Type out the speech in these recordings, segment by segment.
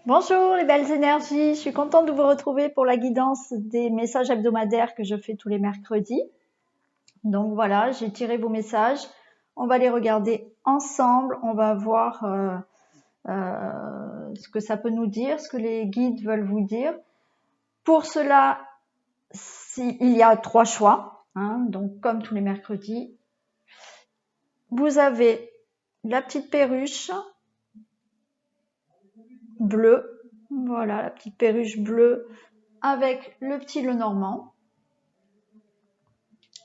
Bonjour les belles énergies, je suis contente de vous retrouver pour la guidance des messages hebdomadaires que je fais tous les mercredis. Donc voilà, j'ai tiré vos messages, on va les regarder ensemble, on va voir ce que ça peut nous dire, ce que les guides veulent vous dire. Pour cela, il y a 3 choix, donc comme tous les mercredis. Vous avez la petite perruche bleue, voilà la petite perruche bleue avec le petit Lenormand.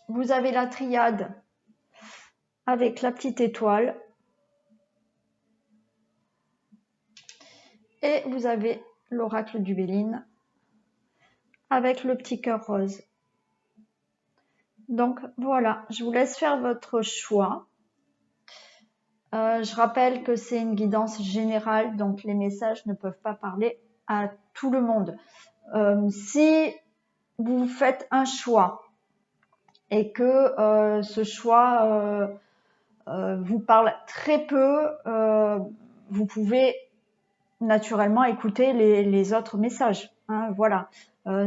Vous avez la triade avec la petite étoile. Et vous avez l'oracle du Béline avec le petit cœur rose. Donc voilà, je vous laisse faire votre choix. Je rappelle que c'est une guidance générale, donc les messages ne peuvent pas parler à tout le monde. Si vous faites un choix et que ce choix vous parle très peu, vous pouvez naturellement écouter les autres messages. Voilà.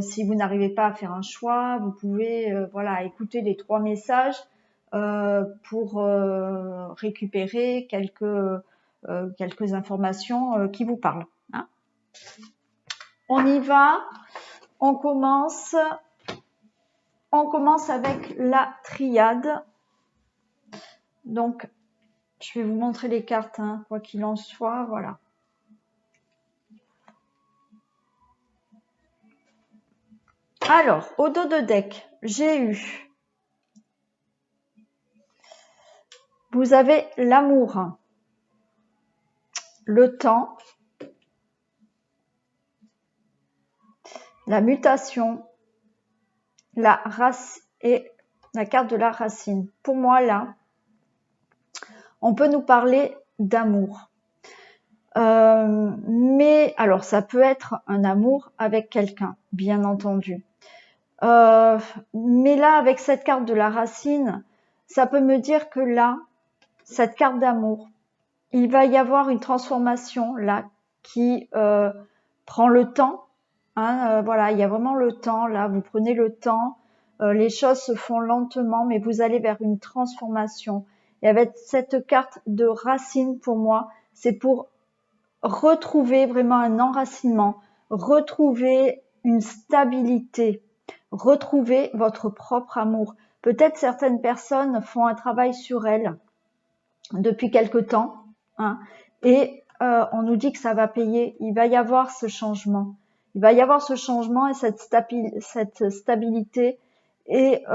Si vous n'arrivez pas à faire un choix, vous pouvez voilà, écouter les 3 messages pour récupérer quelques informations qui vous parlent. On y va. On commence avec la triade. Donc, je vais vous montrer les cartes, quoi qu'il en soit. Voilà. Alors, au dos de deck, j'ai eu, vous avez l'amour, le temps, la mutation, la race et la carte de la racine. Pour moi, là, on peut nous parler d'amour. Mais alors, ça peut être un amour avec quelqu'un, bien entendu. Mais là, avec cette carte de la racine, ça peut me dire que là, cette carte d'amour, il va y avoir une transformation là qui prend le temps. Voilà, il y a vraiment le temps là. Vous prenez le temps, les choses se font lentement, mais vous allez vers une transformation. Et avec cette carte de racine, pour moi, c'est pour retrouver vraiment un enracinement, retrouver une stabilité, retrouver votre propre amour. Peut-être certaines personnes font un travail sur elles depuis quelque temps, et on nous dit que ça va payer. Il va y avoir ce changement. Il va y avoir ce changement et cette stabilité et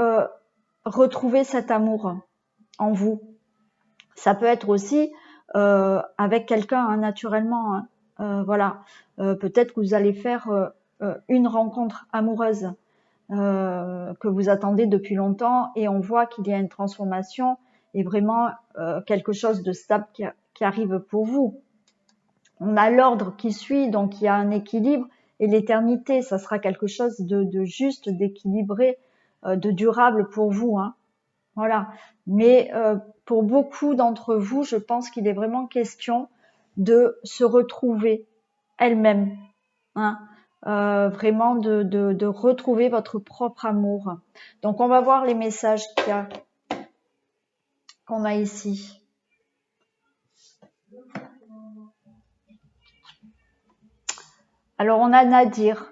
retrouver cet amour en vous. Ça peut être aussi avec quelqu'un naturellement. Voilà. Peut-être que vous allez faire une rencontre amoureuse que vous attendez depuis longtemps et on voit qu'il y a une transformation et vraiment quelque chose de stable qui arrive pour vous. On a l'ordre qui suit, donc il y a un équilibre et l'éternité, ça sera quelque chose de juste, d'équilibré, de durable pour vous. Voilà. Mais pour beaucoup d'entre vous, je pense qu'il est vraiment question de se retrouver elle-même. Vraiment de retrouver votre propre amour. Donc on va voir les messages qu'on a ici. Alors on a Nadir.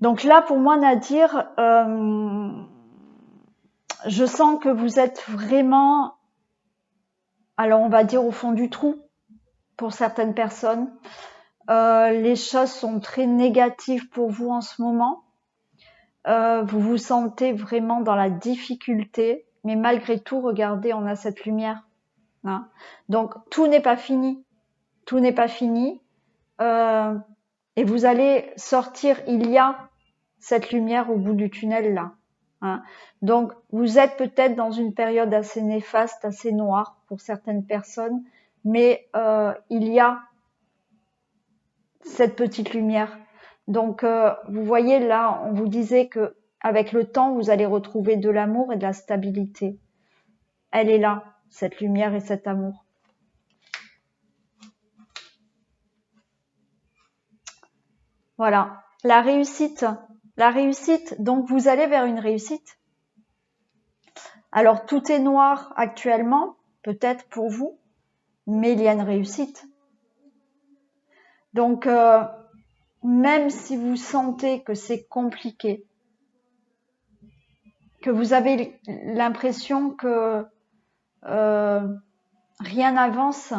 Donc là pour moi Nadir, je sens que vous êtes vraiment, alors on va dire au fond du trou pour certaines personnes. Les choses sont très négatives pour vous en ce moment. Vous vous sentez vraiment dans la difficulté, mais malgré tout, regardez, on a cette lumière. Donc tout n'est pas fini. Tout n'est pas fini. Et vous allez sortir, il y a cette lumière au bout du tunnel là. Donc vous êtes peut-être dans une période assez néfaste, assez noire pour certaines personnes, mais il y a cette petite lumière. Donc vous voyez là, on vous disait que avec le temps, vous allez retrouver de l'amour et de la stabilité. Elle est là, cette lumière et cet amour. Voilà, la réussite, donc vous allez vers une réussite. Alors tout est noir actuellement, peut-être pour vous, mais il y a une réussite. Donc même si vous sentez que c'est compliqué, que vous avez l'impression que rien n'avance,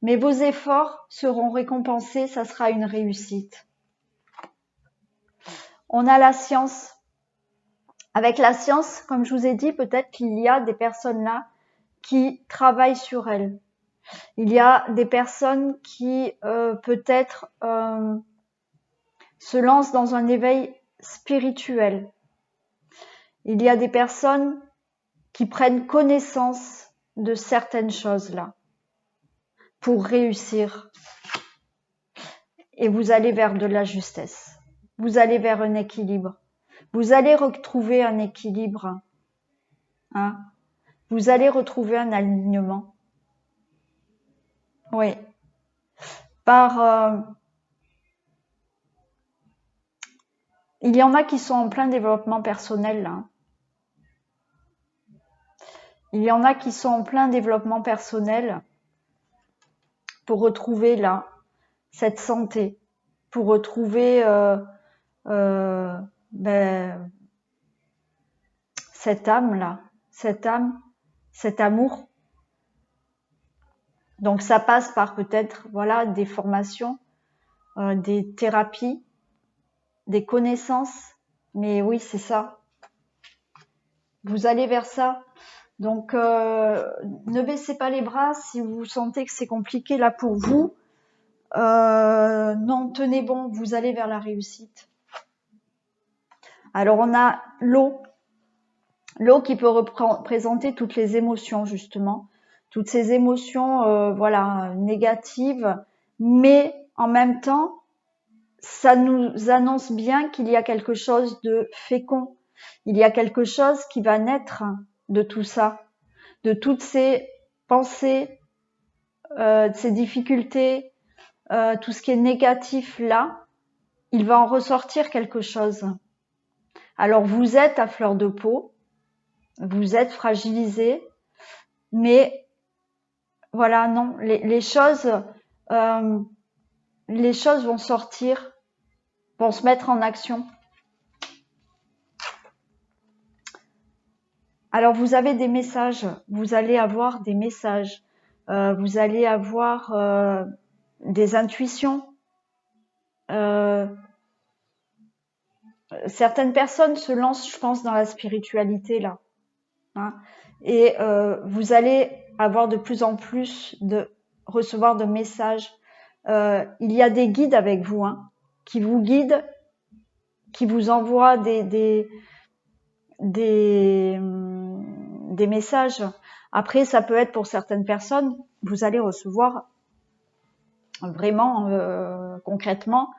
mais vos efforts seront récompensés, ça sera une réussite. On a la science. Avec la science, comme je vous ai dit, peut-être qu'il y a des personnes là qui travaillent sur elles. Il y a des personnes qui peut-être se lancent dans un éveil spirituel. Il y a des personnes qui prennent connaissance de certaines choses là pour réussir. Et vous allez vers de la justesse. Vous allez vers un équilibre. Vous allez retrouver un équilibre. Hein? Vous allez retrouver un alignement. Oui. Il y en a qui sont en plein développement personnel là. Il y en a qui sont en plein développement personnel pour retrouver là cette santé, pour retrouver cette âme là, cet amour. Donc ça passe par peut-être voilà des formations, des thérapies, des connaissances, mais oui c'est ça. Vous allez vers ça. Donc ne baissez pas les bras si vous sentez que c'est compliqué là pour vous. Non, tenez bon, vous allez vers la réussite. Alors on a l'eau qui peut représenter toutes les émotions justement, toutes ces émotions voilà négatives, mais en même temps ça nous annonce bien qu'il y a quelque chose de fécond, il y a quelque chose qui va naître de tout ça, de toutes ces pensées, de ces difficultés, tout ce qui est négatif là, il va en ressortir quelque chose. Alors vous êtes à fleur de peau, vous êtes fragilisé, mais voilà, non, les choses vont sortir, vont se mettre en action. Alors vous avez des messages, vous allez avoir des messages, vous allez avoir des intuitions. Certaines personnes se lancent, je pense, dans la spiritualité là. Hein, et vous allez avoir de plus en plus recevoir de messages. Il y a des guides avec vous, hein, qui vous guident, qui vous envoient des messages. Après, ça peut être pour certaines personnes, vous allez recevoir vraiment concrètement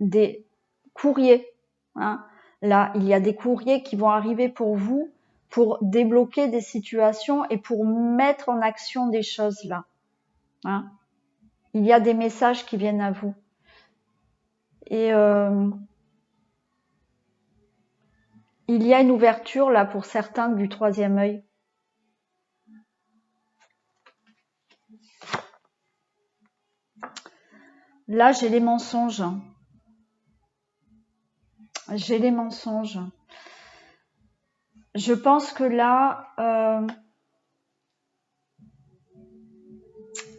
des courriers. Hein. Là, il y a des courriers qui vont arriver pour vous pour débloquer des situations et pour mettre en action des choses là. Hein. Il y a des messages qui viennent à vous. Et il y a une ouverture là pour certains du troisième œil. Là, j'ai les mensonges. J'ai les mensonges. Je pense que là,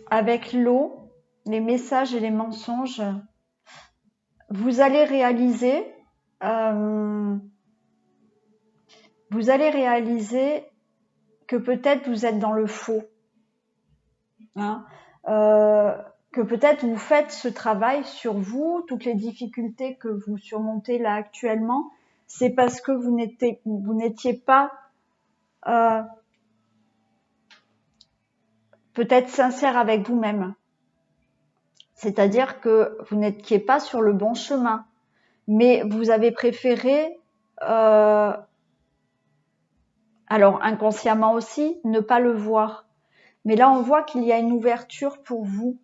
avec l'eau, les messages et les mensonges, vous allez réaliser que peut-être vous êtes dans le faux. Hein, que peut-être vous faites ce travail sur vous, toutes les difficultés que vous surmontez là actuellement, c'est parce que vous n'étiez pas peut-être sincère avec vous-même. C'est-à-dire que vous n'étiez pas sur le bon chemin, mais vous avez préféré, alors inconsciemment aussi, ne pas le voir. Mais là, on voit qu'il y a une ouverture pour vous.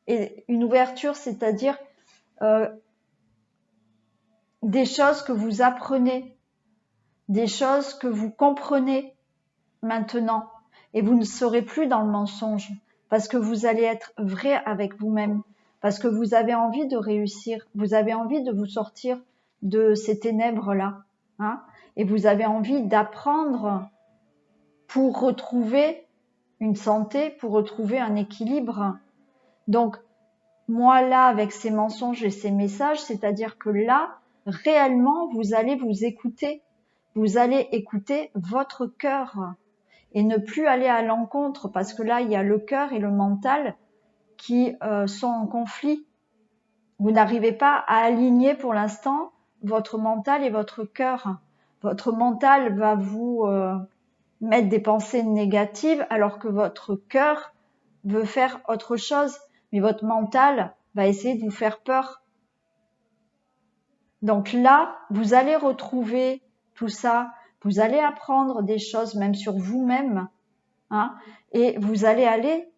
Et une ouverture, c'est-à-dire des choses que vous apprenez, des choses que vous comprenez maintenant. Et vous ne serez plus dans le mensonge parce que vous allez être vrai avec vous-même, parce que vous avez envie de réussir, vous avez envie de vous sortir de ces ténèbres-là, hein, et vous avez envie d'apprendre pour retrouver une santé, pour retrouver un équilibre. Donc, moi là, avec ces mensonges et ces messages, c'est-à-dire que là, réellement, vous allez vous écouter. Vous allez écouter votre cœur et ne plus aller à l'encontre, parce que là, il y a le cœur et le mental qui sont en conflit. Vous n'arrivez pas à aligner pour l'instant votre mental et votre cœur. Votre mental va vous mettre des pensées négatives alors que votre cœur veut faire autre chose. Mais votre mental va essayer de vous faire peur. Donc là, vous allez retrouver tout ça. Vous allez apprendre des choses même sur vous-même. Hein, et vous allez aller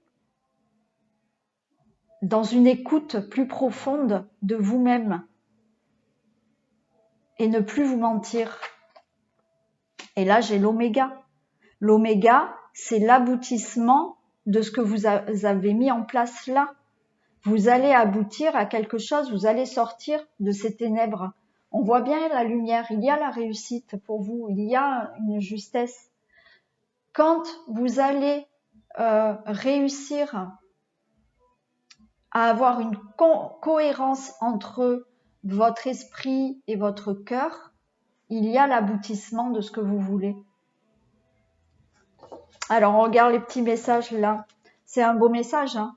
dans une écoute plus profonde de vous-même et ne plus vous mentir. Et là, j'ai l'oméga. L'oméga, c'est l'aboutissement de ce que vous avez mis en place là. Vous allez aboutir à quelque chose, vous allez sortir de ces ténèbres. On voit bien la lumière, il y a la réussite pour vous, il y a une justesse. Quand vous allez réussir à avoir une cohérence entre votre esprit et votre cœur, il y a l'aboutissement de ce que vous voulez. Alors, on regarde les petits messages là. C'est un beau message, hein,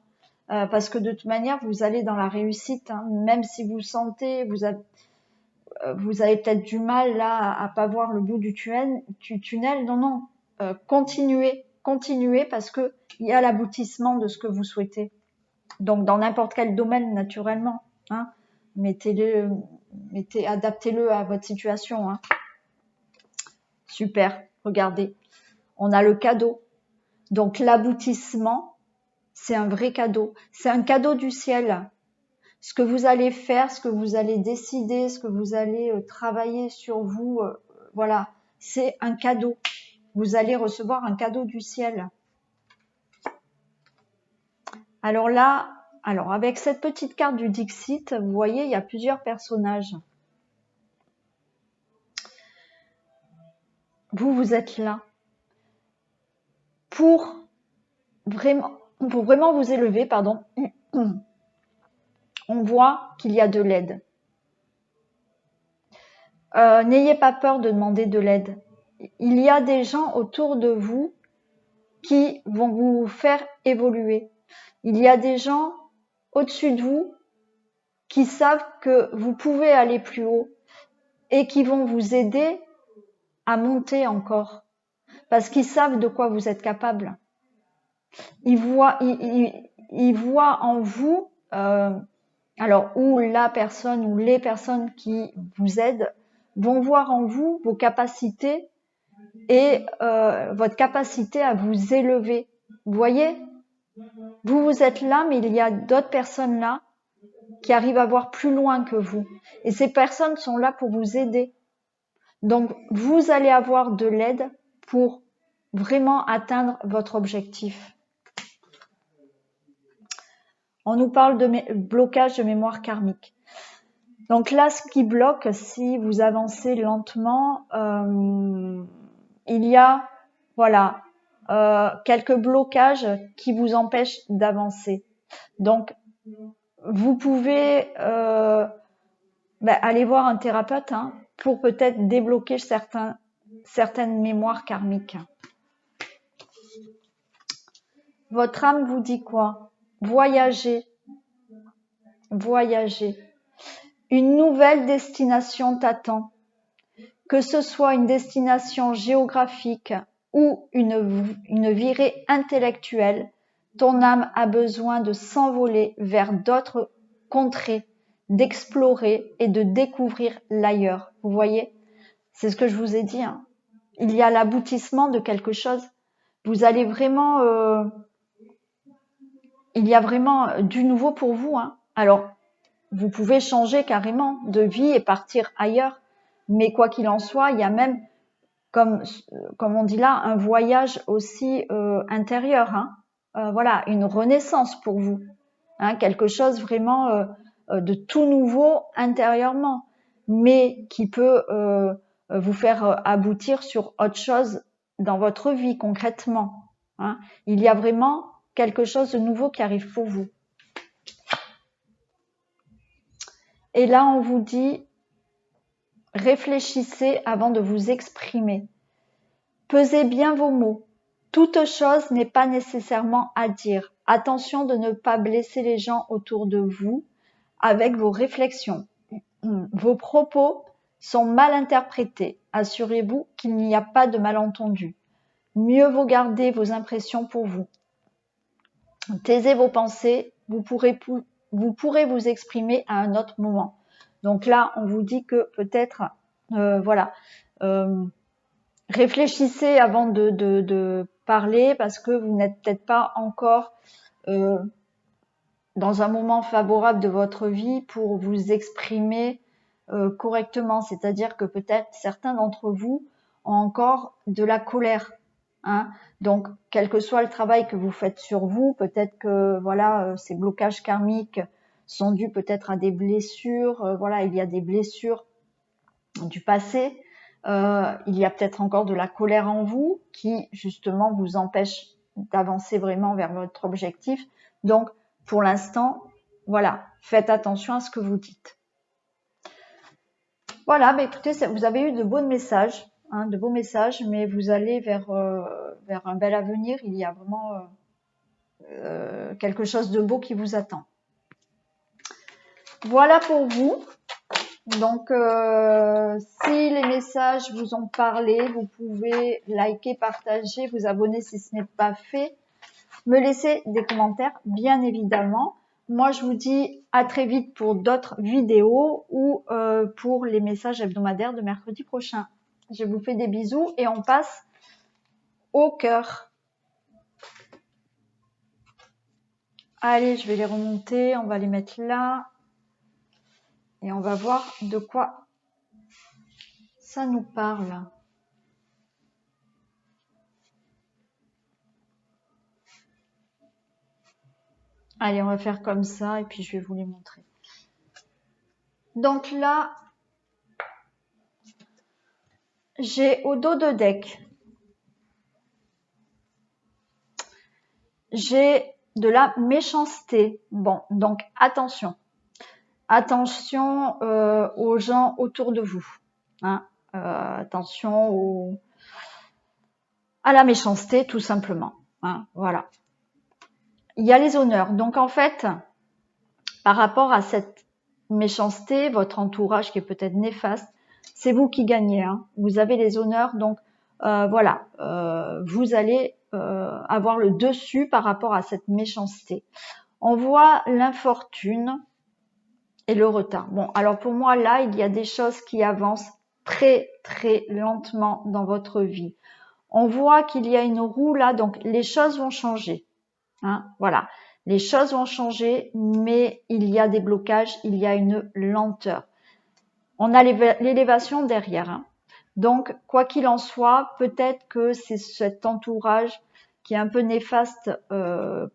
parce que de toute manière, vous allez dans la réussite, hein, même si vous sentez, vous avez peut-être du mal là à pas voir le bout du tunnel. Non, continuez parce que il y a l'aboutissement de ce que vous souhaitez. Donc, dans n'importe quel domaine, naturellement, hein, adaptez-le à votre situation. Hein. Super, regardez. On a le cadeau. Donc, l'aboutissement, c'est un vrai cadeau. C'est un cadeau du ciel. Ce que vous allez faire, ce que vous allez décider, ce que vous allez travailler sur vous, voilà, c'est un cadeau. Vous allez recevoir un cadeau du ciel. Alors là, avec cette petite carte du Dixit, vous voyez, il y a plusieurs personnages. Vous êtes là pour vraiment vous élever, pardon. On voit qu'il y a de l'aide. N'ayez pas peur de demander de l'aide. Il y a des gens autour de vous qui vont vous faire évoluer. Il y a des gens au-dessus de vous qui savent que vous pouvez aller plus haut et qui vont vous aider à monter encore parce qu'ils savent de quoi vous êtes capable. Ils voient en vous, ou la personne ou les personnes qui vous aident vont voir en vous vos capacités et votre capacité à vous élever. Vous voyez, vous êtes là, mais il y a d'autres personnes là qui arrivent à voir plus loin que vous. Et ces personnes sont là pour vous aider. Donc, vous allez avoir de l'aide pour vraiment atteindre votre objectif. On nous parle de blocage de mémoire karmique. Donc là, ce qui bloque, si vous avancez lentement, il y a, quelques blocages qui vous empêchent d'avancer. Donc, vous pouvez aller voir un thérapeute pour peut-être débloquer certaines mémoires karmiques. Votre âme vous dit quoi ? Voyagez. Une nouvelle destination t'attend. Que ce soit une destination géographique ou une virée intellectuelle, ton âme a besoin de s'envoler vers d'autres contrées, d'explorer et de découvrir l'ailleurs. Vous voyez ? C'est ce que je vous ai dit. Il y a l'aboutissement de quelque chose. Vous allez vraiment... il y a vraiment du nouveau pour vous. Alors, vous pouvez changer carrément de vie et partir ailleurs. Mais quoi qu'il en soit, il y a même, comme on dit là, un voyage aussi intérieur. Hein. Voilà, une renaissance pour vous. Hein, quelque chose vraiment de tout nouveau intérieurement, mais qui peut vous faire aboutir sur autre chose dans votre vie concrètement. Hein. Il y a vraiment quelque chose de nouveau qui arrive pour vous. Et là, on vous dit, réfléchissez avant de vous exprimer. Pesez bien vos mots. Toute chose n'est pas nécessairement à dire. Attention de ne pas blesser les gens autour de vous avec vos réflexions. Vos propos sont mal interprétés. Assurez-vous qu'il n'y a pas de malentendu. Mieux vaut garder vos impressions pour vous. Taisez vos pensées, vous pourrez vous exprimer à un autre moment. Donc là, on vous dit que peut-être, voilà, réfléchissez avant de parler parce que vous n'êtes peut-être pas encore dans un moment favorable de votre vie pour vous exprimer correctement. C'est-à-dire que peut-être certains d'entre vous ont encore de la colère. Hein. Donc, quel que soit le travail que vous faites sur vous, peut-être que voilà, ces blocages karmiques sont dus peut-être à des blessures. Voilà, il y a des blessures du passé. Il y a peut-être encore de la colère en vous qui justement vous empêche d'avancer vraiment vers votre objectif. Donc, pour l'instant, voilà, faites attention à ce que vous dites. Voilà, bah écoutez, vous avez eu de beaux messages, hein, mais vous allez vers un bel avenir. Il y a vraiment quelque chose de beau qui vous attend. Voilà pour vous. Donc, si les messages vous ont parlé, vous pouvez liker, partager, vous abonner si ce n'est pas fait. Me laisser des commentaires, bien évidemment. Moi, je vous dis à très vite pour d'autres vidéos ou pour les messages hebdomadaires de mercredi prochain. Je vous fais des bisous et on passe au cœur. Allez, je vais les remonter, on va les mettre là. Et on va voir de quoi ça nous parle. Allez, on va faire comme ça et puis je vais vous les montrer. Donc là, j'ai au dos de deck, j'ai de la méchanceté. Bon, donc attention. Attention aux gens autour de vous. Hein. Attention à la méchanceté, tout simplement. Hein. Voilà. Il y a les honneurs. Donc en fait, par rapport à cette méchanceté, votre entourage qui est peut-être néfaste, c'est vous qui gagnez. Hein. Vous avez les honneurs, donc voilà, vous allez avoir le dessus par rapport à cette méchanceté. On voit l'infortune et le retard. Bon, alors pour moi, là, il y a des choses qui avancent très, très lentement dans votre vie. On voit qu'il y a une roue là, donc les choses vont changer. Hein, voilà. Les choses vont changer, mais il y a des blocages, il y a une lenteur. On a l'élévation derrière. Hein. Donc, quoi qu'il en soit, peut-être que c'est cet entourage qui est un peu néfaste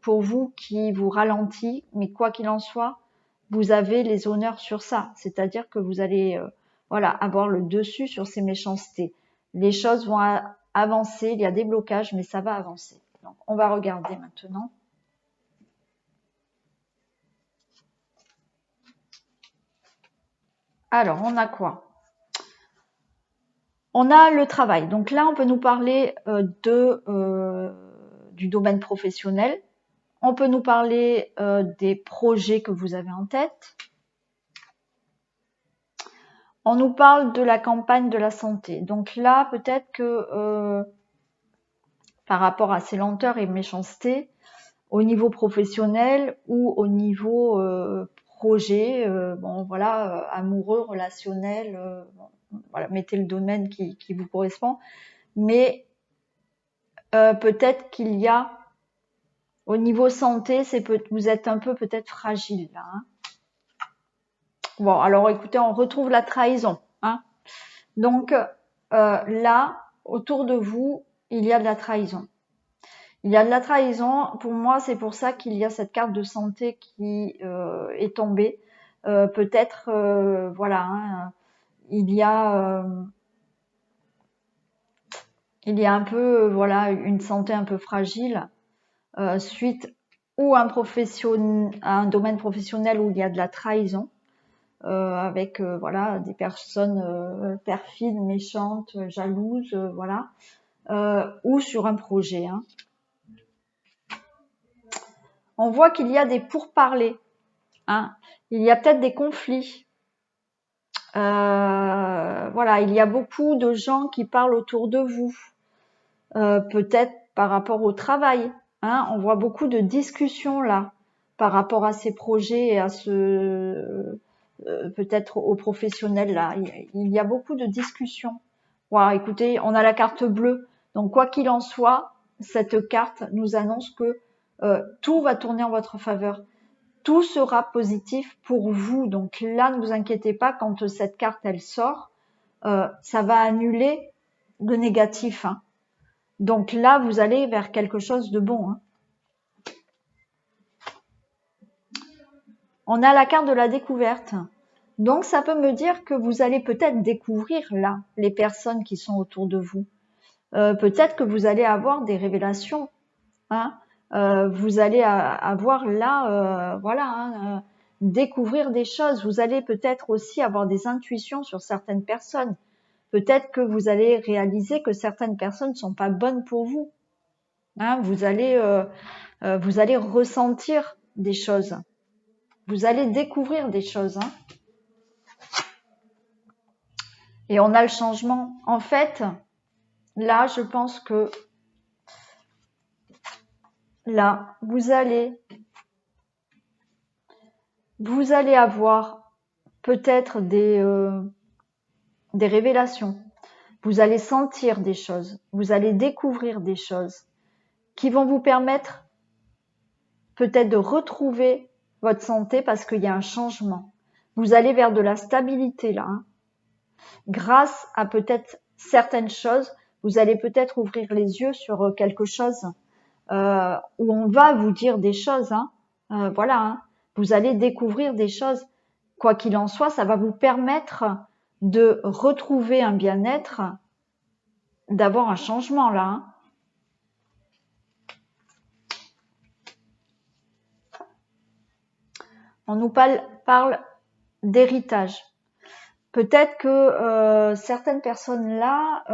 pour vous, qui vous ralentit, mais quoi qu'il en soit, vous avez les honneurs sur ça. C'est-à-dire que vous allez voilà, avoir le dessus sur ces méchancetés. Les choses vont avancer, il y a des blocages, mais ça va avancer. Donc, on va regarder maintenant. Alors, on a quoi? On a le travail. Donc là, on peut nous parler du domaine professionnel. On peut nous parler des projets que vous avez en tête. On nous parle de la campagne de la santé. Donc là, peut-être que par rapport à ces lenteurs et méchancetés, au niveau professionnel ou au niveau projet, bon voilà, amoureux, relationnel, bon, voilà, mettez le domaine qui vous correspond. Mais peut-être qu'il y a au niveau santé, vous êtes un peu peut-être fragile là. Hein. Bon, alors écoutez, on retrouve la trahison. Hein. Donc là, autour de vous, il y a de la trahison. Il y a de la trahison. Pour moi, c'est pour ça qu'il y a cette carte de santé qui est tombée. Peut-être, voilà, hein, il y a un peu, voilà, une santé un peu fragile suite ou à un domaine professionnel où il y a de la trahison. Avec voilà des personnes perfides, méchantes, jalouses, voilà, ou sur un projet. Hein. On voit qu'il y a des pourparlers. Hein. Il y a peut-être des conflits. Voilà, il y a beaucoup de gens qui parlent autour de vous. Peut-être par rapport au travail. Hein. On voit beaucoup de discussions là par rapport à ces projets et à peut-être aux professionnels là. Il y a beaucoup de discussions. Voilà, écoutez, on a la carte bleue. Donc quoi qu'il en soit, cette carte nous annonce que tout va tourner en votre faveur. Tout sera positif pour vous. Donc là, ne vous inquiétez pas quand cette carte elle sort, ça va annuler le négatif. Hein. Donc là, vous allez vers quelque chose de bon. Hein. On a la carte de la découverte. Donc ça peut me dire que vous allez peut-être découvrir là les personnes qui sont autour de vous. Peut-être que vous allez avoir des révélations. Hein. Vous allez avoir là, voilà, hein, découvrir des choses. Vous allez peut-être aussi avoir des intuitions sur certaines personnes. Peut-être que vous allez réaliser que certaines personnes ne sont pas bonnes pour vous. Hein, vous allez ressentir des choses. Vous allez découvrir des choses. Hein. Et on a le changement. En fait, là, je pense que là, vous allez avoir peut-être des révélations. Vous allez sentir des choses. Vous allez découvrir des choses qui vont vous permettre peut-être de retrouver votre santé parce qu'il y a un changement. Vous allez vers de la stabilité là. Hein. Grâce à peut-être certaines choses, vous allez peut-être ouvrir les yeux sur quelque chose où on va vous dire des choses. Hein. Voilà, hein. Vous allez découvrir des choses. Quoi qu'il en soit, ça va vous permettre de retrouver un bien-être, d'avoir un changement là. Hein. On nous parle d'héritage. Peut-être que certaines personnes là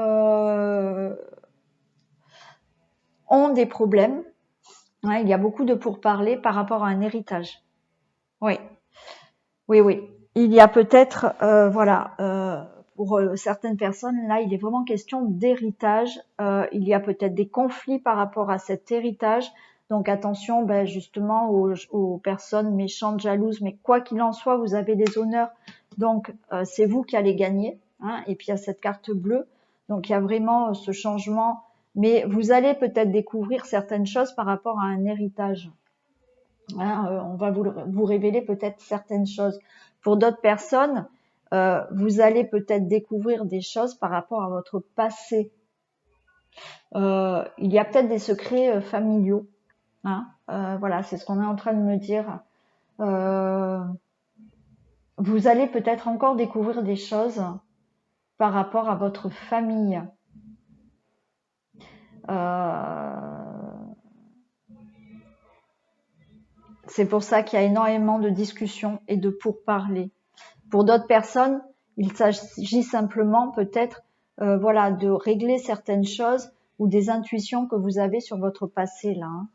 ont des problèmes. Ouais, il y a beaucoup de pourparlers par rapport à un héritage. Oui, oui, oui. Il y a peut-être, voilà, pour certaines personnes, là, il est vraiment question d'héritage. Il y a peut-être des conflits par rapport à cet héritage. Donc attention, ben, justement, aux personnes méchantes, jalouses. Mais quoi qu'il en soit, vous avez des honneurs. Donc c'est vous qui allez gagner. Hein, et puis il y a cette carte bleue. Donc il y a vraiment ce changement. Mais vous allez peut-être découvrir certaines choses par rapport à un héritage. Hein, on va vous révéler peut-être certaines choses. Pour d'autres personnes, vous allez peut-être découvrir des choses par rapport à votre passé. Il y a peut-être des secrets familiaux. Hein, voilà, c'est ce qu'on est en train de me dire. Vous allez peut-être encore découvrir des choses par rapport à votre famille. C'est pour ça qu'il y a énormément de discussions et de pourparlers. Pour d'autres personnes, il s'agit simplement peut-être voilà, de régler certaines choses ou des intuitions que vous avez sur votre passé là. Hein.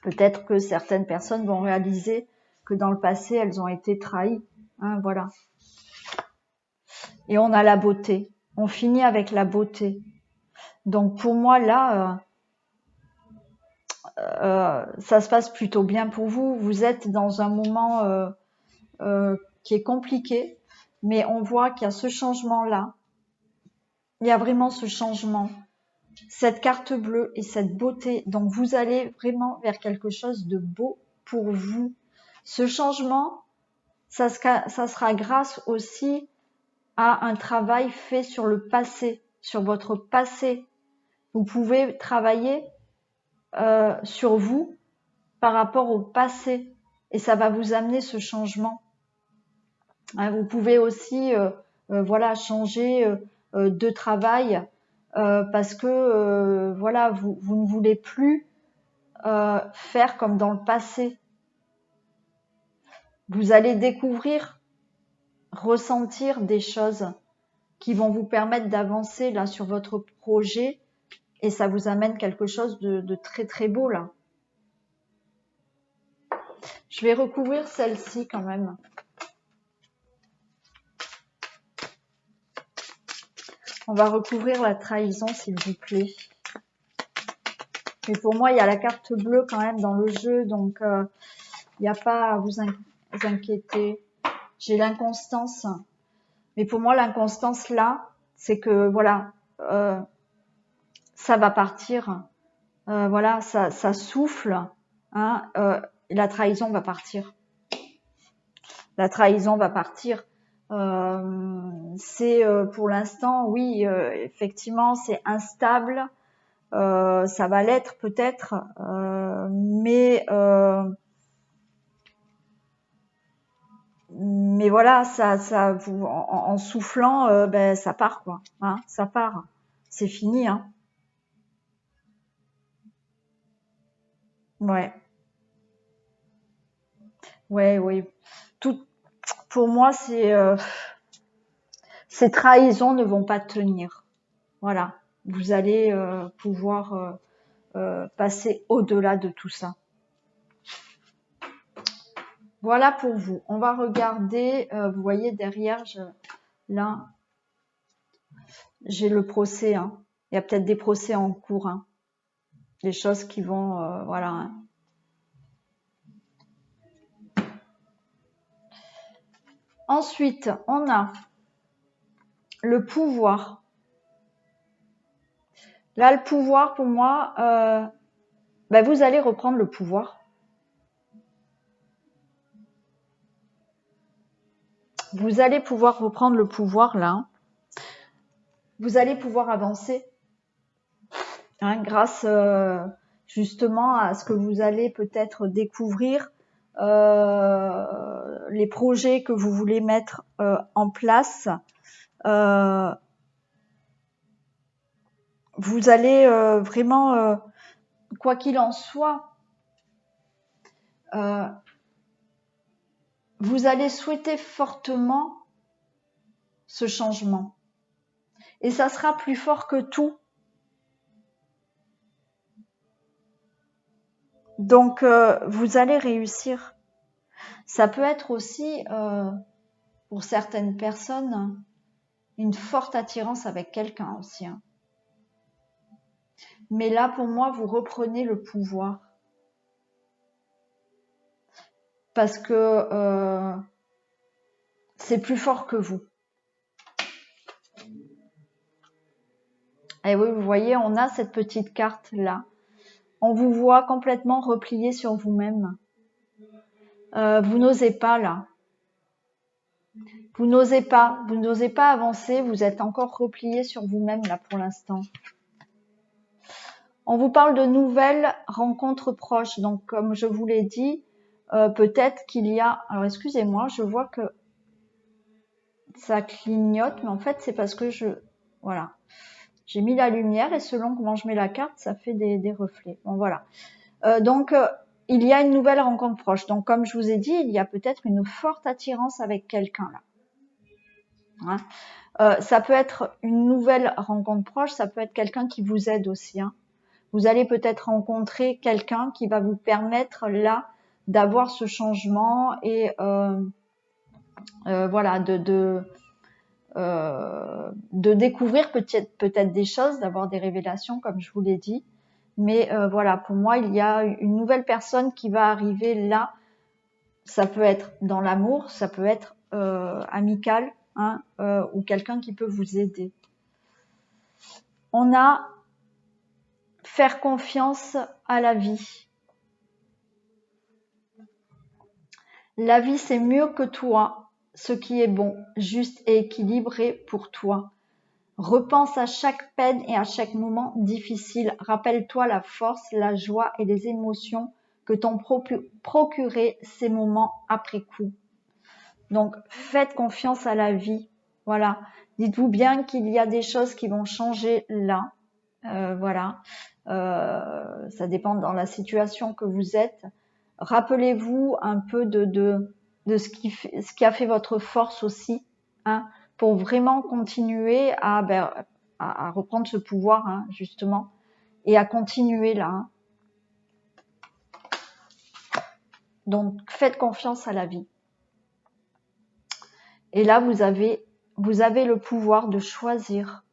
Peut-être que certaines personnes vont réaliser que dans le passé, elles ont été trahies. Hein, voilà. Et on a la beauté. On finit avec la beauté. Donc pour moi là, ça se passe plutôt bien pour vous. Vous êtes dans un moment qui est compliqué, mais on voit qu'il y a ce changement-là. Il y a vraiment ce changement, cette carte bleue et cette beauté. Donc vous allez vraiment vers quelque chose de beau pour vous. Ce changement, ça sera grâce aussi à un travail fait sur le passé, sur votre passé. Vous pouvez travailler sur vous par rapport au passé et ça va vous amener ce changement. Vous pouvez aussi voilà, changer de travail parce que voilà, vous ne voulez plus faire comme dans le passé. Vous allez découvrir, ressentir des choses qui vont vous permettre d'avancer là sur votre projet et ça vous amène quelque chose de très très beau là. Je vais recouvrir celle-ci quand même. On va recouvrir la trahison s'il vous plaît. Mais pour moi, il y a la carte bleue quand même dans le jeu, donc il n'y a pas à vous inquiéter. J'ai l'inconstance. Mais pour moi, l'inconstance là, c'est que voilà, ça va partir. Voilà, ça souffle. Hein, la trahison va partir. La trahison va partir. C'est pour l'instant, oui, effectivement, c'est instable. Ça va l'être peut-être, mais voilà, ça vous, en soufflant, ben ça part quoi, hein, ça part, c'est fini, hein. Ouais, ouais, oui. Tout, pour moi, ces trahisons ne vont pas tenir. Voilà, vous allez pouvoir passer au-delà de tout ça. Voilà pour vous. On va regarder, vous voyez derrière, là, j'ai le procès. Hein. Il y a peut-être des procès en cours. Hein. Des choses qui vont, voilà. Hein. Ensuite, on a le pouvoir. Là, le pouvoir, pour moi, ben, vous allez reprendre le pouvoir. Vous allez pouvoir reprendre le pouvoir, là. Vous allez pouvoir avancer. Hein, grâce justement à ce que vous allez peut-être découvrir, les projets que vous voulez mettre en place. Vous allez vraiment, quoi qu'il en soit, vous allez souhaiter fortement ce changement. Et ça sera plus fort que tout. Donc, vous allez réussir. Ça peut être aussi, pour certaines personnes, une forte attirance avec quelqu'un aussi. Hein. Mais là, pour moi, vous reprenez le pouvoir. Parce que c'est plus fort que vous. Et oui, vous voyez, on a cette petite carte-là. On vous voit complètement replié sur vous-même. Vous n'osez pas, là. Vous n'osez pas avancer, vous êtes encore replié sur vous-même, là, pour l'instant. On vous parle de nouvelles rencontres proches. Donc, comme je vous l'ai dit, peut-être qu'il y a... Alors, excusez-moi, je vois que ça clignote, mais en fait, c'est parce que voilà. J'ai mis la lumière et selon comment je mets la carte, ça fait des reflets. Bon, voilà. Donc, il y a une nouvelle rencontre proche. Donc, comme je vous ai dit, il y a peut-être une forte attirance avec quelqu'un, là. Hein, ça peut être une nouvelle rencontre proche, ça peut être quelqu'un qui vous aide aussi. Hein. Vous allez peut-être rencontrer quelqu'un qui va vous permettre là d'avoir ce changement et voilà de découvrir peut-être des choses, d'avoir des révélations comme je vous l'ai dit. Mais voilà, pour moi, il y a une nouvelle personne qui va arriver là. Ça peut être dans l'amour, ça peut être amical, hein, ou quelqu'un qui peut vous aider. On a faire confiance à la vie. La vie, c'est mieux que toi, ce qui est bon, juste et équilibré pour toi. Repense à chaque peine et à chaque moment difficile. Rappelle-toi la force, la joie et les émotions que t'ont procuré ces moments après coup. Donc, faites confiance à la vie. Voilà. Dites-vous bien qu'il y a des choses qui vont changer là. Voilà. Ça dépend dans la situation que vous êtes. Rappelez-vous un peu de ce qui a fait votre force aussi, hein, pour vraiment continuer à reprendre ce pouvoir, hein, justement, et à continuer là. Hein. Donc, faites confiance à la vie. Et là, vous avez le pouvoir de choisir.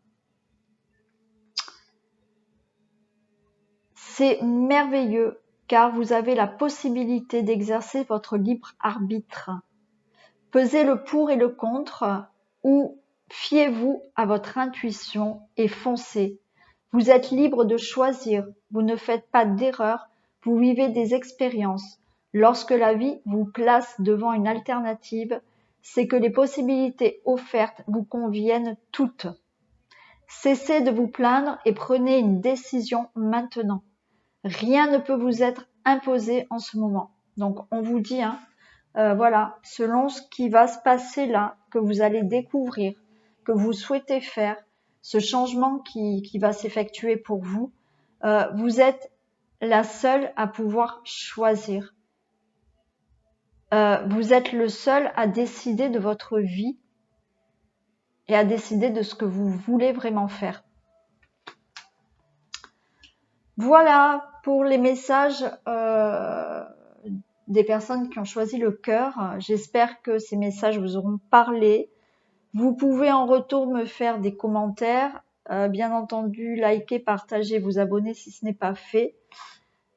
C'est merveilleux car vous avez la possibilité d'exercer votre libre arbitre. Pesez le pour et le contre ou fiez-vous à votre intuition et foncez. Vous êtes libre de choisir, vous ne faites pas d'erreur, vous vivez des expériences. Lorsque la vie vous place devant une alternative, c'est que les possibilités offertes vous conviennent toutes. Cessez de vous plaindre et prenez une décision maintenant. Rien ne peut vous être imposé en ce moment. Donc on vous dit, hein, voilà, selon ce qui va se passer là, que vous allez découvrir, que vous souhaitez faire, ce changement qui va s'effectuer pour vous, vous êtes la seule à pouvoir choisir. Vous êtes le seul à décider de votre vie et à décider de ce que vous voulez vraiment faire. Voilà pour les messages des personnes qui ont choisi le cœur. J'espère que ces messages vous auront parlé. Vous pouvez en retour me faire des commentaires. Bien entendu, liker, partager, vous abonner si ce n'est pas fait.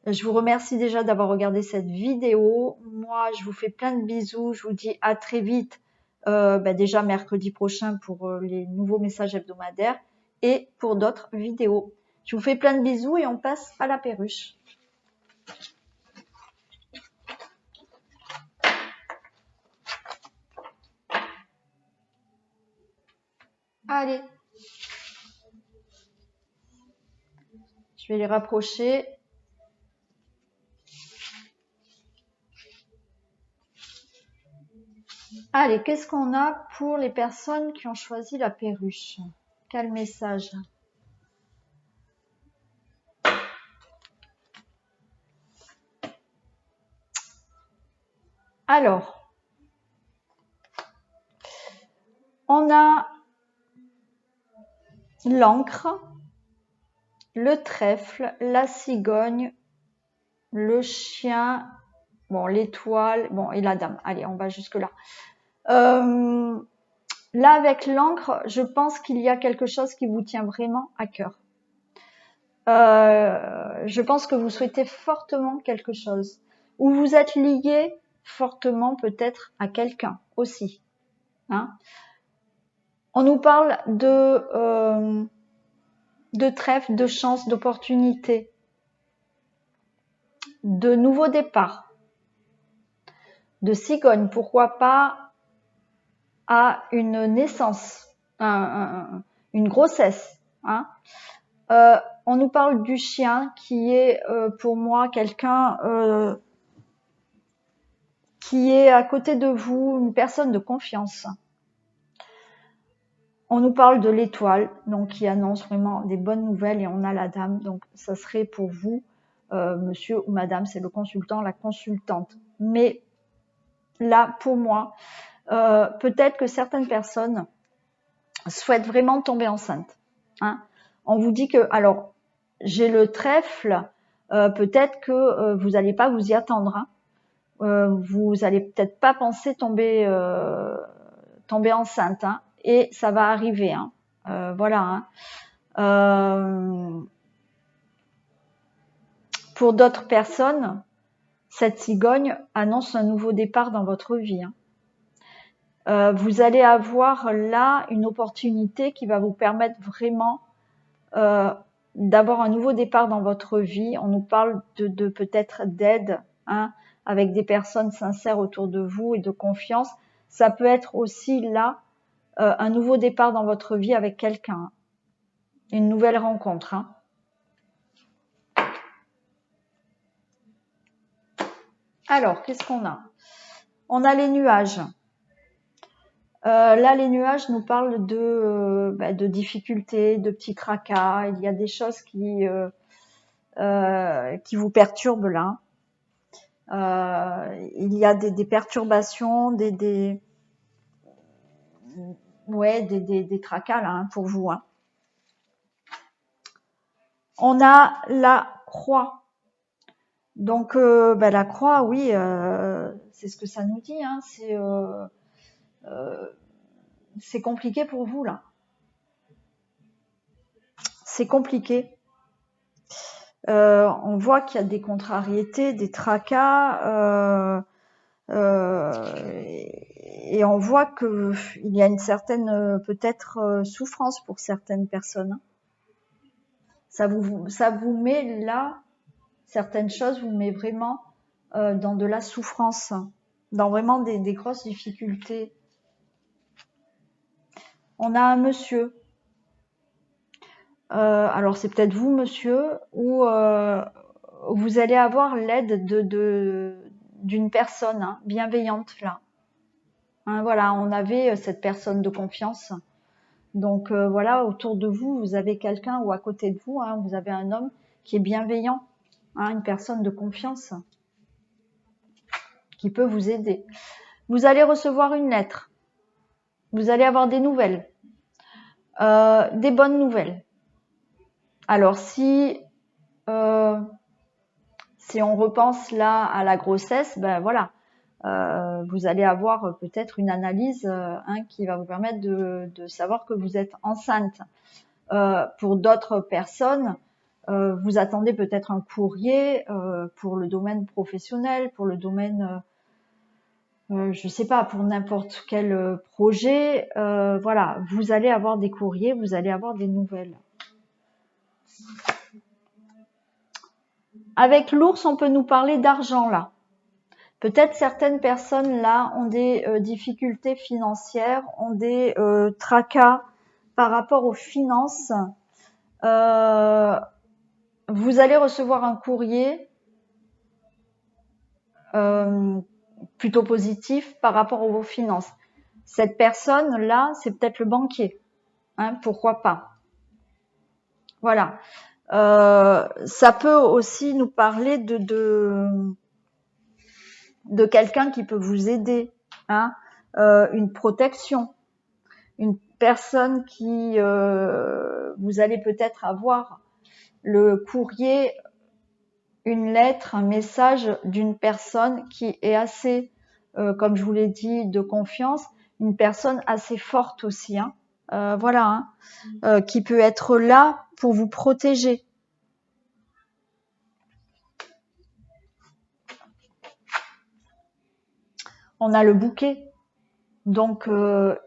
Je vous remercie déjà d'avoir regardé cette vidéo. Moi, je vous fais plein de bisous. Je vous dis à très vite. Déjà mercredi prochain pour les nouveaux messages hebdomadaires et pour d'autres vidéos. Je vous fais plein de bisous et on passe à la perruche. Allez. Je vais les rapprocher. Allez, qu'est-ce qu'on a pour les personnes qui ont choisi la perruche? Quel message? Alors, on a l'encre, le trèfle, la cigogne, le chien, bon, l'étoile, bon, et la dame. Allez, on va jusque-là. Là, avec l'encre, je pense qu'il y a quelque chose qui vous tient vraiment à cœur. Je pense que vous souhaitez fortement quelque chose. Ou vous êtes lié fortement peut-être à quelqu'un aussi. Hein. On nous parle de trèfle, de chance, d'opportunité, de nouveau départ, de cigogne, pourquoi pas à une naissance, une grossesse. Hein. On nous parle du chien qui est pour moi quelqu'un qui est à côté de vous, une personne de confiance. On nous parle de l'étoile, donc qui annonce vraiment des bonnes nouvelles, et on a la dame, donc ça serait pour vous, monsieur ou madame, c'est le consultant, la consultante. Mais là, pour moi, peut-être que certaines personnes souhaitent vraiment tomber enceinte. Hein. On vous dit que, alors, j'ai le trèfle, peut-être que vous n'allez pas vous y attendre. Hein. Vous n'allez peut-être pas penser tomber enceinte, hein, et ça va arriver. Hein. Voilà. Hein. Pour d'autres personnes, cette cigogne annonce un nouveau départ dans votre vie. Hein. Vous allez avoir là une opportunité qui va vous permettre vraiment d'avoir un nouveau départ dans votre vie. On nous parle de peut-être d'aide, hein, avec des personnes sincères autour de vous et de confiance. Ça peut être aussi là un nouveau départ dans votre vie avec quelqu'un, une nouvelle rencontre. Hein. Alors, qu'est-ce qu'on a? On a les nuages. Là, les nuages nous parlent de difficultés, de petits tracas. Il y a des choses qui vous perturbent là. Il y a des perturbations, des tracas là hein, pour vous. Hein. On a la croix. Donc la croix, oui, c'est ce que ça nous dit. Hein, c'est compliqué pour vous là. C'est compliqué. On voit qu'il y a des contrariétés, des tracas, et on voit que il y a une certaine peut-être souffrance pour certaines personnes. Ça vous met là, certaines choses vous met vraiment dans de la souffrance, dans vraiment des grosses difficultés. On a un monsieur. Alors c'est peut-être vous, monsieur, ou vous allez avoir l'aide d'une personne hein, bienveillante là. Hein, voilà, on avait cette personne de confiance. Donc voilà, autour de vous, vous avez quelqu'un ou à côté de vous, hein, vous avez un homme qui est bienveillant, hein, une personne de confiance qui peut vous aider. Vous allez recevoir une lettre. Vous allez avoir des nouvelles, des bonnes nouvelles. Alors si on repense là à la grossesse, ben voilà, vous allez avoir peut-être une analyse hein, qui va vous permettre de savoir que vous êtes enceinte. Pour d'autres personnes, vous attendez peut-être un courrier pour le domaine professionnel, pour le domaine, je sais pas, pour n'importe quel projet. Voilà, vous allez avoir des courriers, vous allez avoir des nouvelles. Avec l'ours, on peut nous parler d'argent là. Peut-être certaines personnes là ont des difficultés financières, ont des tracas par rapport aux finances. Vous allez recevoir un courrier plutôt positif par rapport à vos finances. Cette personne là, c'est peut-être le banquier. Hein, pourquoi pas? Voilà. Ça peut aussi nous parler de quelqu'un qui peut vous aider, hein, une protection, une personne qui vous allez peut-être avoir le courrier, une lettre, un message d'une personne qui est assez, comme je vous l'ai dit, de confiance, une personne assez forte aussi, hein, voilà, hein, qui peut être là pour vous protéger. On a le bouquet. Donc,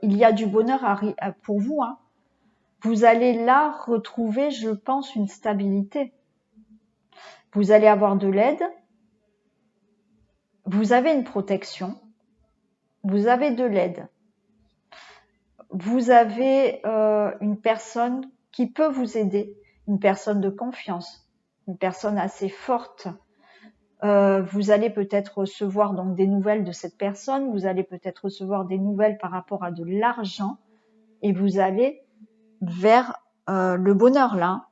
il y a du bonheur pour vous. Hein. Vous allez là retrouver, je pense, une stabilité. Vous allez avoir de l'aide. Vous avez une protection. Vous avez de l'aide. Vous avez une personne qui peut vous aider, une personne de confiance, une personne assez forte. Vous allez peut-être recevoir donc des nouvelles de cette personne. Vous allez peut-être recevoir des nouvelles par rapport à de l'argent. Et vous allez vers le bonheur là,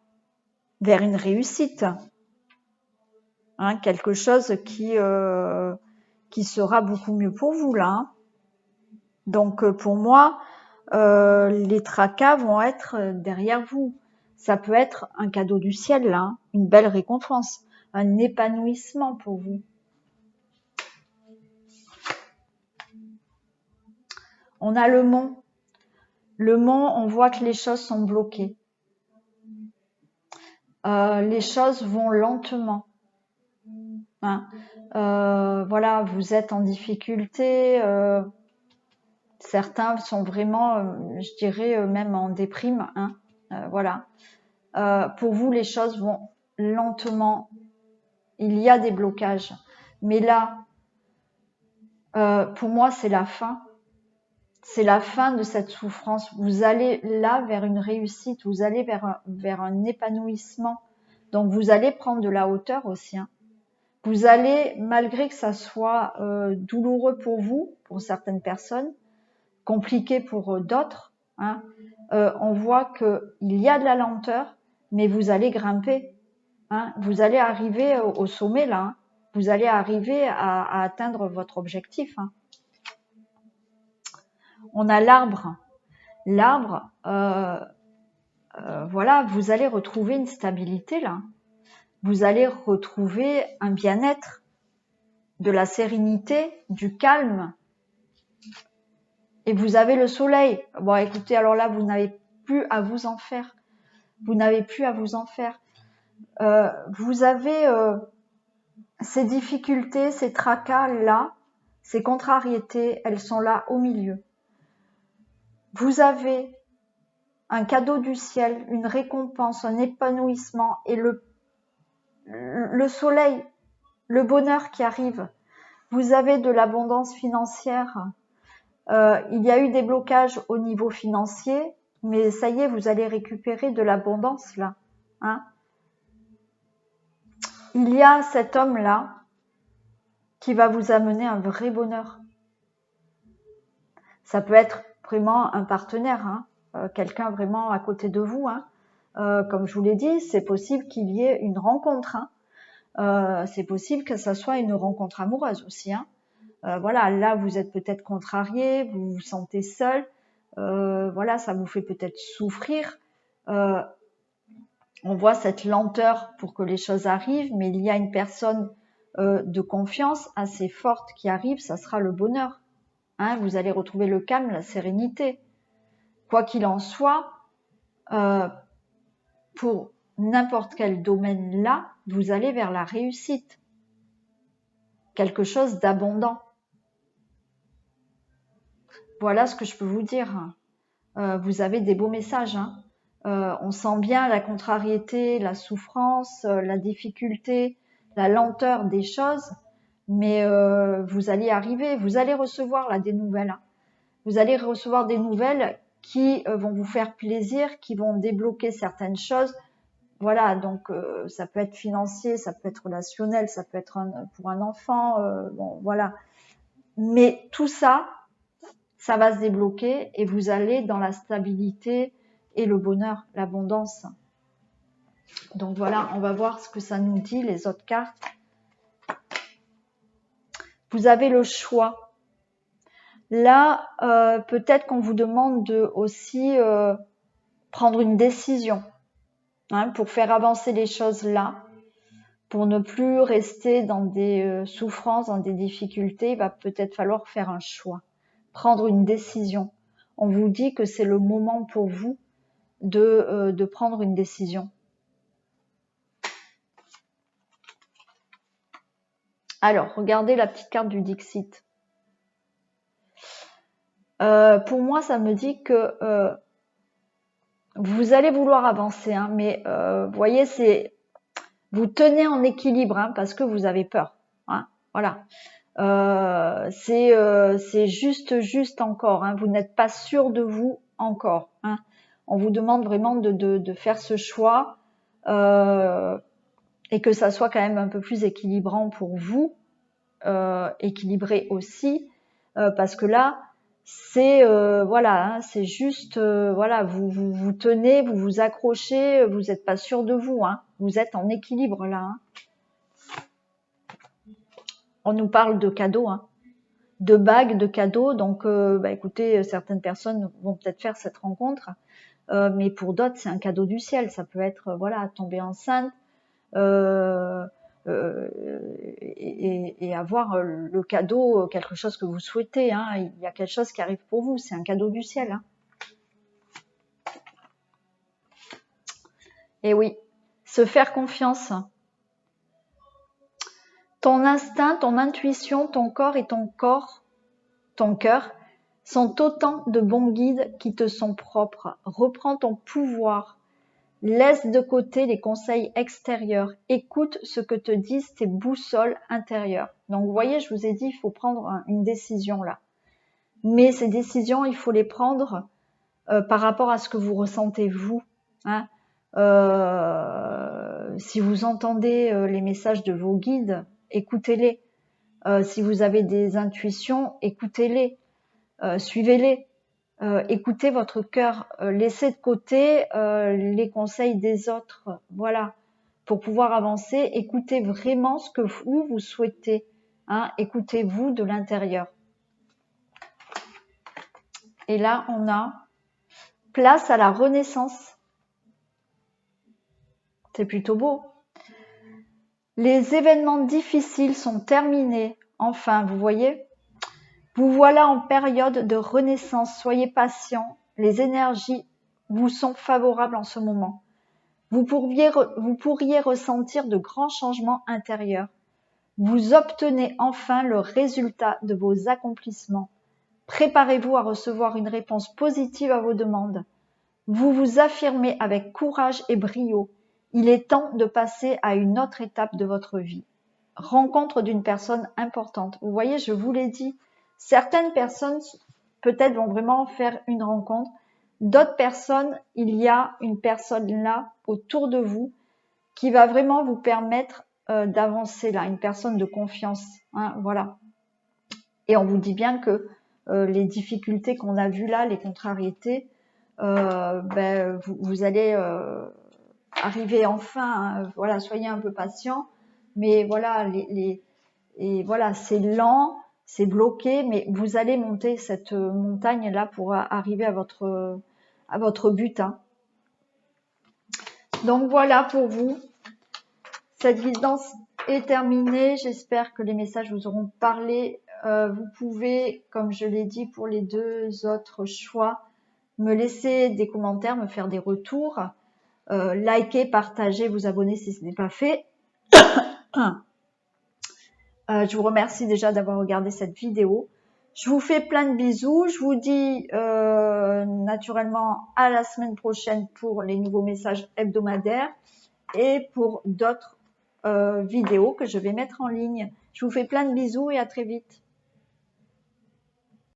vers une réussite, hein, quelque chose qui sera beaucoup mieux pour vous là. Donc pour moi, les tracas vont être derrière vous. Ça peut être un cadeau du ciel là, une belle récompense, un épanouissement pour vous. On a le mont. Le mont, on voit que les choses sont bloquées. Les choses vont lentement. Hein. Voilà, vous êtes en difficulté. Certains sont vraiment, je dirais, même en déprime. Hein. Voilà. Pour vous, les choses vont lentement. Il y a des blocages. Mais là, pour moi, c'est la fin. C'est la fin de cette souffrance. Vous allez là vers une réussite, vous allez vers un épanouissement. Donc, vous allez prendre de la hauteur aussi. Hein. Vous allez, malgré que ça soit douloureux pour vous, pour certaines personnes, compliqué pour d'autres, hein, on voit qu'il y a de la lenteur, mais vous allez grimper. Hein, vous allez arriver au sommet là. Hein. Vous allez arriver à atteindre votre objectif. Hein. On a l'arbre. L'arbre, voilà, vous allez retrouver une stabilité là. Vous allez retrouver un bien-être, de la sérénité, du calme. Et vous avez le soleil. Bon, écoutez, alors là, vous n'avez plus à vous en faire. Vous n'avez plus à vous en faire. Vous avez ces difficultés, ces tracas là, ces contrariétés, elles sont là au milieu. Vous avez un cadeau du ciel, une récompense, un épanouissement et le soleil, le bonheur qui arrive. Vous avez de l'abondance financière. Il y a eu des blocages au niveau financier, mais ça y est, vous allez récupérer de l'abondance là. Hein. Il y a cet homme-là qui va vous amener un vrai bonheur. Ça peut être vraiment un partenaire, hein, quelqu'un vraiment à côté de vous. Hein. Comme je vous l'ai dit, c'est possible qu'il y ait une rencontre. Hein. C'est possible que ça soit une rencontre amoureuse aussi. Hein. Voilà, là vous êtes peut-être contrarié, vous vous sentez seul. Voilà, ça vous fait peut-être souffrir. On voit cette lenteur pour que les choses arrivent, mais il y a une personne de confiance assez forte qui arrive, ça sera le bonheur. Hein, vous allez retrouver le calme, la sérénité. Quoi qu'il en soit, pour n'importe quel domaine là, vous allez vers la réussite. Quelque chose d'abondant. Voilà ce que je peux vous dire. Vous avez des beaux messages. Hein. On sent bien la contrariété, la souffrance, la difficulté, la lenteur des choses, mais vous allez arriver, vous allez recevoir là des nouvelles. Hein. Vous allez recevoir des nouvelles qui vont vous faire plaisir, qui vont débloquer certaines choses. Voilà, donc ça peut être financier, ça peut être relationnel, ça peut être pour un enfant, bon voilà. Mais tout ça, ça va se débloquer et vous allez dans la stabilité et le bonheur, l'abondance. Donc voilà, on va voir ce que ça nous dit, les autres cartes. Vous avez le choix. Là, peut-être qu'on vous demande de aussi prendre une décision, hein, pour faire avancer les choses là, pour ne plus rester dans des souffrances, dans des difficultés. Il va peut-être falloir faire un choix, prendre une décision. On vous dit que c'est le moment pour vous de prendre une décision. Alors, regardez la petite carte du Dixit. Pour moi, ça me dit que vous allez vouloir avancer, hein, mais vous voyez, vous tenez en équilibre, hein, parce que vous avez peur. Hein, voilà. C'est juste encore. Hein, vous n'êtes pas sûr de vous encore. Hein. On vous demande vraiment de faire ce choix et que ça soit quand même un peu plus équilibrant pour vous, équilibré aussi, parce que là, c'est voilà, hein, c'est juste voilà, vous tenez, vous vous accrochez, vous n'êtes pas sûr de vous, hein, vous êtes en équilibre là. Hein. On nous parle de cadeaux, hein, de bagues, de cadeaux, donc écoutez, certaines personnes vont peut-être faire cette rencontre, mais pour d'autres c'est un cadeau du ciel, ça peut être voilà, tomber enceinte. Et avoir le cadeau, quelque chose que vous souhaitez. Hein. Il y a quelque chose qui arrive pour vous, c'est un cadeau du ciel. Hein. Et oui, se faire confiance. Ton instinct, ton intuition, ton corps et ton cœur, sont autant de bons guides qui te sont propres. Reprends ton pouvoir Laisse de côté les conseils extérieurs. Écoute ce que te disent tes boussoles intérieures. Donc, vous voyez, je vous ai dit, il faut prendre une décision là. Mais ces décisions, il faut les prendre par rapport à ce que vous ressentez vous. Hein. Si vous entendez les messages de vos guides, écoutez-les. Si vous avez des intuitions, écoutez-les, suivez-les. Écoutez votre cœur, laissez de côté les conseils des autres, voilà, pour pouvoir avancer. Écoutez vraiment ce que vous souhaitez, hein, écoutez-vous de l'intérieur. Et là, on a place à la renaissance. C'est plutôt beau. Les événements difficiles sont terminés. Enfin, vous voyez, vous voilà en période de renaissance. Soyez patient. Les énergies vous sont favorables en ce moment. Vous pourriez ressentir de grands changements intérieurs. Vous obtenez enfin le résultat de vos accomplissements. Préparez-vous à recevoir une réponse positive à vos demandes. Vous vous affirmez avec courage et brio. Il est temps de passer à une autre étape de votre vie. Rencontre d'une personne importante. Vous voyez, je vous l'ai dit, certaines personnes peut-être vont vraiment faire une rencontre. D'autres personnes, il y a une personne là autour de vous qui va vraiment vous permettre d'avancer là, une personne de confiance. Hein, voilà. Et on vous dit bien que les difficultés qu'on a vues là, les contrariétés, vous allez arriver enfin. Hein, voilà, soyez un peu patient. Mais voilà, et voilà, c'est lent, c'est bloqué, mais vous allez monter cette montagne là pour arriver à votre but. Hein. Donc voilà pour vous. Cette guidance est terminée. J'espère que les messages vous auront parlé. Vous pouvez, comme je l'ai dit pour les deux autres choix, me laisser des commentaires, me faire des retours, liker, partager, vous abonner si ce n'est pas fait. Je vous remercie déjà d'avoir regardé cette vidéo. Je vous fais plein de bisous. Je vous dis naturellement à la semaine prochaine pour les nouveaux messages hebdomadaires et pour d'autres vidéos que je vais mettre en ligne. Je vous fais plein de bisous et à très vite.